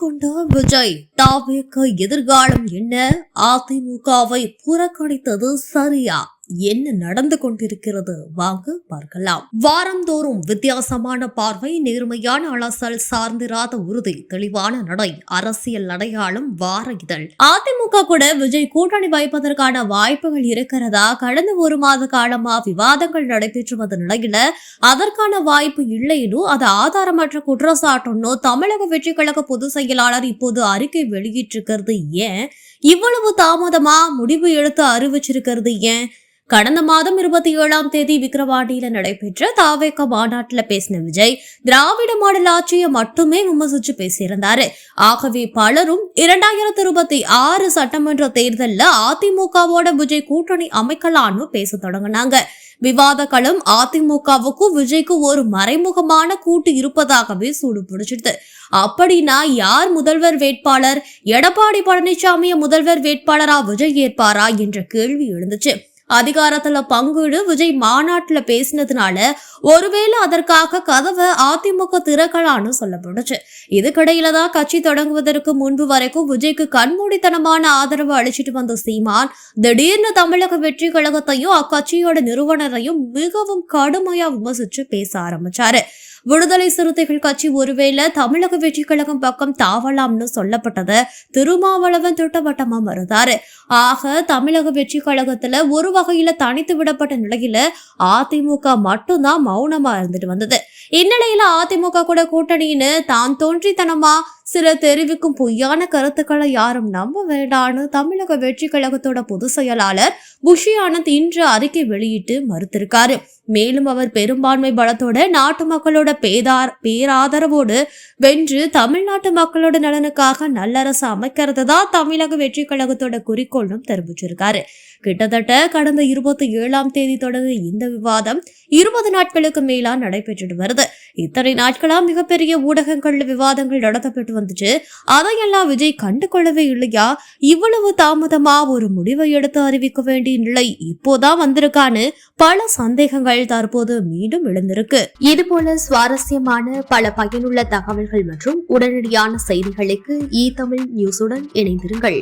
கொண்ட விஜய் தாவேக்கு எதிர்காலம் என்ன? அதிமுகவை புறக்கணித்தது சரியா? என்ன நடந்து கொண்டிருக்கிறது? வாங்க பார்க்கலாம். வாரந்தோறும் வித்தியாசமான பார்வை, நேர்மையான அலசல், சார்ந்திராத உறுதி, தெளிவான நடை, அரசியல் அடையாளம், வார இதழ். அதிமுக கூட விஜய் கூட்டணி வைப்பதற்கான வாய்ப்புகள் இருக்கிறதா? கடந்த ஒரு மாத காலமா விவாதங்கள் நடைபெற்று வந்த நிலையில அதற்கான வாய்ப்பு இல்லைன்னு அது ஆதாரமற்ற குற்றச்சாட்டுன்னு தமிழக வெற்றி கழக பொதுச் செயலாளர் இப்போது அறிக்கை வெளியிட்டிருக்கிறது. ஏன் இவ்வளவு தாமதமா முடிவு எடுத்து அறிவிச்சிருக்கிறது? ஏன்? கடந்த மாதம் 27ஆம் தேதி விக்கிரவாண்டியில நடைபெற்ற தாவேக மாநாட்டுல பேசின விஜய் திராவிட மாடல் ஆட்சியை மட்டுமே விமர்சிச்சு பேசியிருந்தாரு. ஆகவே பலரும் 2026 சட்டமன்ற தேர்தல்ல அதிமுகவோட விஜய் கூட்டணி அமைக்கலான்னு பேச தொடங்கினாங்க. விவாத களம் அதிமுகவுக்கும் விஜய்க்கு ஒரு மறைமுகமான கூட்டு இருப்பதாகவே சூடு பிடிச்சிட்டு. அப்படின்னா யார் முதல்வர் வேட்பாளர்? எடப்பாடி பழனிசாமியை முதல்வர் வேட்பாளரா விஜய் ஏற்பாரா என்ற கேள்வி எழுந்துச்சு. அதிகாரத்துல பங்கீடு விஜய் மாநாட்டுல பேசினதுனால ஒருவேளை அதற்காக கதவை அதிமுக திறக்கலான்னு சொல்லப்பட்டுச்சு. இதுக்கிடையில தான் கட்சி தொடங்குவதற்கு முன்பு வரைக்கும் விஜய்க்கு கண்மூடித்தனமான ஆதரவு அளிச்சிட்டு வந்த சீமான் திடீர்னு தமிழக வெற்றி கழகத்தையும் அக்கட்சியோட நிறுவனரையும் மிகவும் கடுமையா விமர்சிச்சு பேச ஆரம்பிச்சாரு. விடுதலை சிறுத்தைகள் கட்சி ஒருவேளை தமிழக வெற்றி கழகம் பக்கம் தாவலாம்னு சொல்லப்பட்டதை திருமாவளவன் திட்டவட்டமா மறுத்தாரு. ஆக தமிழக வெற்றி கழகத்துல ஒரு வகையில தனித்து விடப்பட்ட நிலையில அதிமுக மட்டும்தான் மௌனமா இருந்துட்டு வந்தது. இந்நிலையில அதிமுக கூட கூட்டணின்னு தான் தோன்றித்தனமா சில தெரிவிக்கும் பொய்யான கருத்துக்களை யாரும் நம்ப வேண்டான்னு தமிழக வெற்றி கழகத்தோட பொதுச் செயலாளர் புஷி ஆனந்த் இன்று அறிக்கை வெளியிட்டு மறுத்திருக்காரு. மேலும் அவர் பெரும்பான்மை பலத்தோட நாட்டு மக்களோட பேராதரவோடு வென்று தமிழ்நாட்டு மக்களோட நலனுக்காக நல்லரசு அமைக்கிறது தான் தமிழக வெற்றி கழகத்தோட குறிக்கோளும் தெரிவிச்சிருக்காரு. கிட்டத்தட்ட கடந்த 27ஆம் தேதி தொடங்கிய இந்த விவாதம் 20 நாட்களுக்கு மேலா நடைபெற்றுட்டு வருது. இத்தனை நாட்களா மிகப்பெரிய ஊடகங்கள்ல விவாதங்கள் நடத்தப்பட்டு வந்துச்சு. அதையெல்லாம் விஜய் கண்டு கொள்ளவே இல்லையா? இவ்வளவு தாமதமா ஒரு முடிவை எடுத்து அறிவிக்க வேண்டிய நிலை இப்போதான் வந்திருக்கான்னு பல சந்தேகங்கள் தற்போது மீண்டும் எழுந்திருக்கு. இது போல சுவாரஸ்யமான பல பயனுள்ள தகவல்கள் மற்றும் உடனடியான செய்திகளுக்கு தமிழ் நியூஸுடன் இணைந்திருங்கள்.